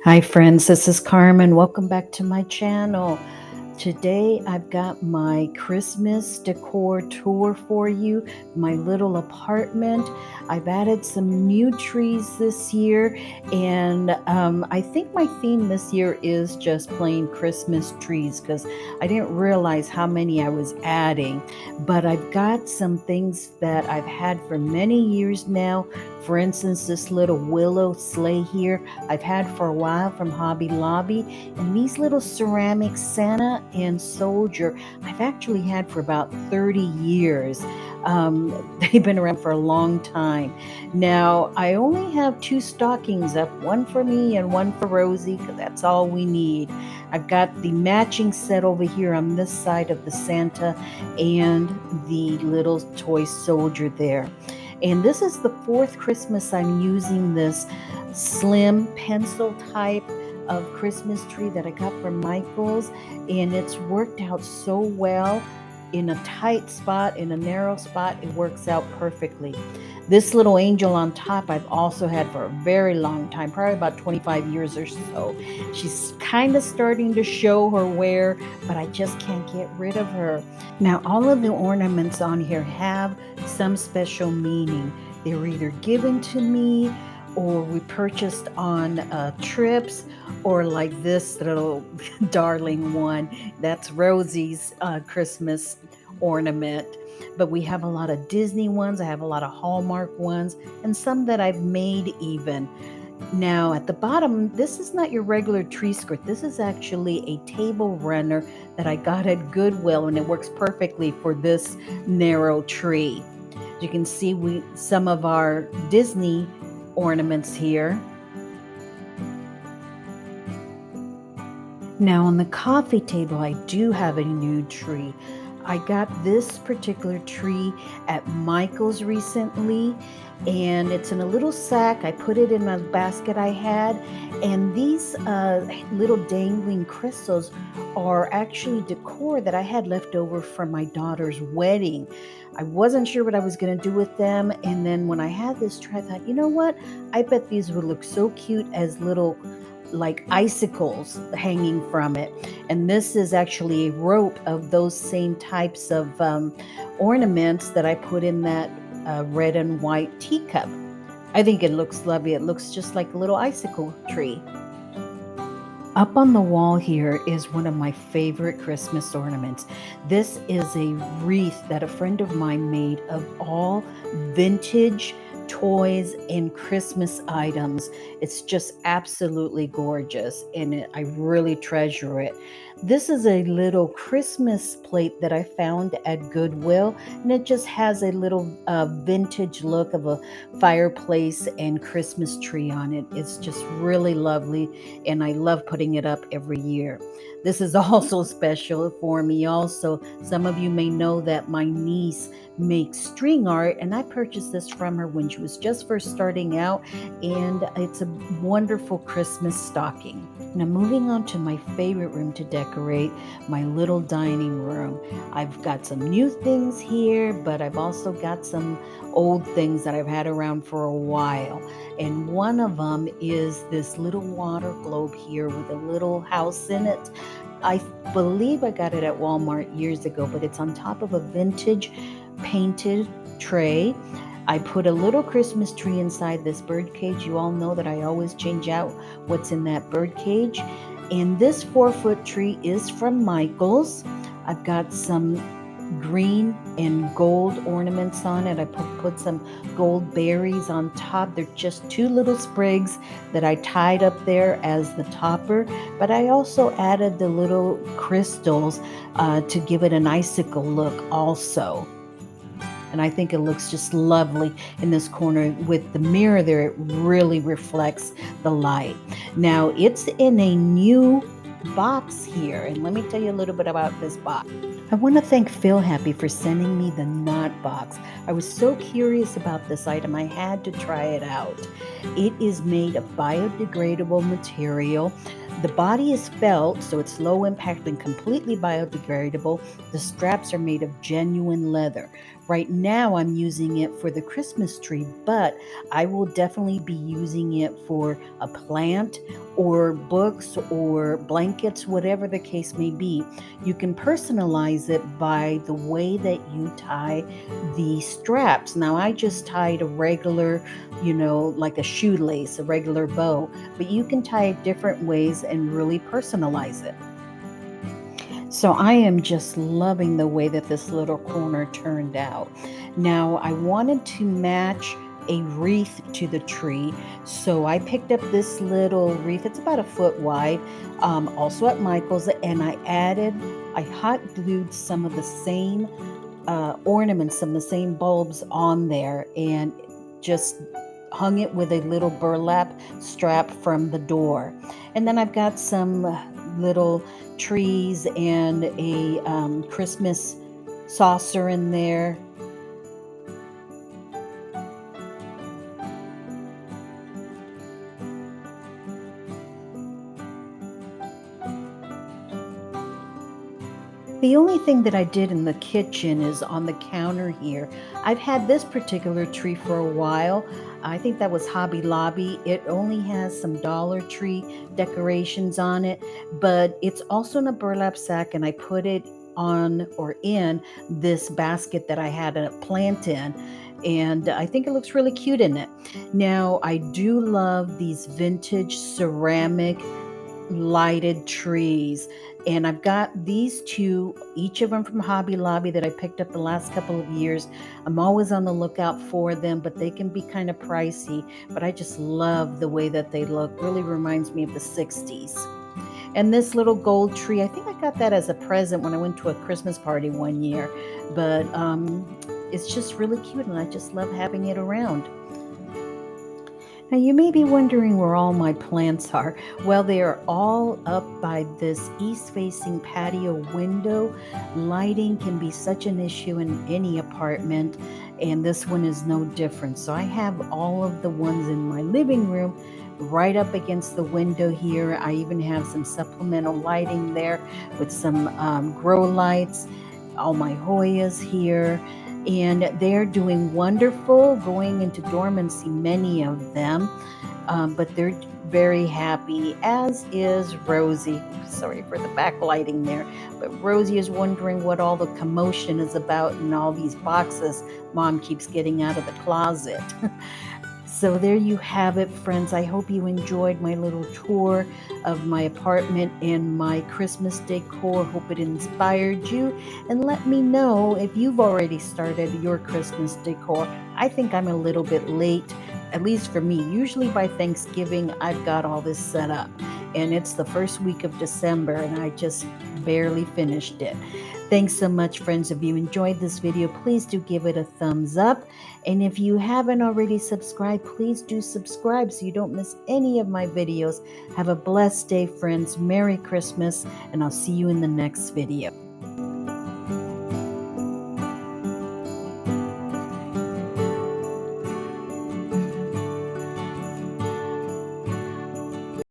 Hi friends, this is Carmen. Welcome back to my channel. Today I've got my Christmas decor tour for you, my little apartment. I've added some new trees this year, and I think my theme this year is just plain Christmas trees because I didn't realize how many I was adding. But I've got some things that I've had for many years now. For instance, this little willow sleigh here I've had for a while from Hobby Lobby, and these little ceramic Santa and Soldier I've actually had for about 30 years. They've been around for a long time. Now, I only have two stockings up, one for me and one for Rosie, because that's all we need. I've got the matching set over here on this side of the Santa and the little toy soldier there. And this is the fourth Christmas I'm using this slim pencil type of Christmas tree that I got from Michael's, and it's worked out so well. In a tight spot, in a narrow spot, it works out perfectly. This little angel on top I've also had for a very long time, probably about 25 years or so. She's kind of starting to show her wear, but I just can't get rid of her. Now, all of the ornaments on here have some special meaning. They were either given to me or we purchased on trips, or like this little darling one. That's Rosie's Christmas ornament. But we have a lot of Disney ones. I have a lot of Hallmark ones and some that I've made even. Now at the bottom, this is not your regular tree skirt. This is actually a table runner that I got at Goodwill, and it works perfectly for this narrow tree. As you can see, some of our Disney ornaments here. Now on the coffee table, I do have a new tree. I got this particular tree at Michael's recently, and it's in a little sack. I put it in a basket I had, and these little dangling crystals are actually decor that I had left over from my daughter's wedding. I wasn't sure what I was going to do with them, and then when I had this tree, I thought, you know what? I bet these would look so cute as little like icicles hanging from it. And this is actually a rope of those same types of ornaments that I put in that red and white teacup. I think it looks lovely. It looks just like a little icicle tree. Up on the wall here is one of my favorite Christmas ornaments. This is a wreath that a friend of mine made of all vintage toys and Christmas items. It's just absolutely gorgeous, and I really treasure it. This is a little Christmas plate that I found at Goodwill, and it just has a little vintage look of a fireplace and Christmas tree on it. It's just really lovely, and I love putting it up every year. This is also special for me also. Some of you may know that my niece makes string art, and I purchased this from her when she was just first starting out, and it's a wonderful Christmas stocking. Now moving on to my favorite room to decorate, my little dining room. I've got some new things here, but I've also got some old things that I've had around for a while. And one of them is this little water globe here with a little house in it. I believe I got it at Walmart years ago, but it's on top of a vintage painted tray. I put a little Christmas tree inside this bird cage. You all know that I always change out what's in that bird cage. And this 4-foot tree is from Michael's. I've got some green and gold ornaments on it. I put some gold berries on top. They're just two little sprigs that I tied up there as the topper, but I also added the little crystals to give it an icicle look also. And I think it looks just lovely in this corner with the mirror there. It really reflects the light. Now it's in a new box here, and let me tell you a little bit about this box. I want to thank Phil Happy for sending me the knot box. I was so curious about this item, I had to try it out. It is made of biodegradable material. The body is felt, so it's low impact and completely biodegradable. The straps are made of genuine leather. Right now I'm using it for the Christmas tree, but I will definitely be using it for a plant or books or blankets, whatever the case may be. You can personalize it by the way that you tie the straps. Now I just tied a regular, like a shoelace, a regular bow, but you can tie it different ways and really personalize it. So I am just loving the way that this little corner turned out. Now I wanted to match a wreath to the tree, so I picked up this little wreath. It's about a foot wide, also at Michael's, and I hot glued some of the same ornaments, some of the same bulbs on there, and just hung it with a little burlap strap from the door. And then I've got some little trees and a Christmas saucer in there. The only thing that I did in the kitchen is on the counter here. I've had this particular tree for a while. I think that was Hobby Lobby. It only has some Dollar Tree decorations on it, but it's also in a burlap sack, and I put it on or in this basket that I had a plant in. And I think it looks really cute in it. Now, I do love these vintage ceramic lighted trees. And I've got these two, each of them from Hobby Lobby, that I picked up the last couple of years. I'm always on the lookout for them, but they can be kind of pricey. But I just love the way that they look. Really reminds me of the 60s. And this little gold tree, I think I got that as a present when I went to a Christmas party one year. But it's just really cute, and I just love having it around. Now, you may be wondering where all my plants are. Well, they are all up by this east-facing patio window. Lighting can be such an issue in any apartment, and this one is no different. So I have all of the ones in my living room right up against the window here. I even have some supplemental lighting there with some grow lights, all my Hoyas here, and they're doing wonderful, going into dormancy, many of them, but they're very happy, as is Rosie. Sorry for the backlighting there, but Rosie is wondering what all the commotion is about and all these boxes Mom keeps getting out of the closet. So there you have it, friends. I hope you enjoyed my little tour of my apartment and my Christmas decor. Hope it inspired you. And let me know if you've already started your Christmas decor. I think I'm a little bit late, at least for me. Usually by Thanksgiving, I've got all this set up. And it's the first week of December, and I just barely finished it. Thanks so much, friends. If you enjoyed this video, please do give it a thumbs up. And if you haven't already subscribed, please do subscribe so you don't miss any of my videos. Have a blessed day, friends. Merry Christmas, and I'll see you in the next video.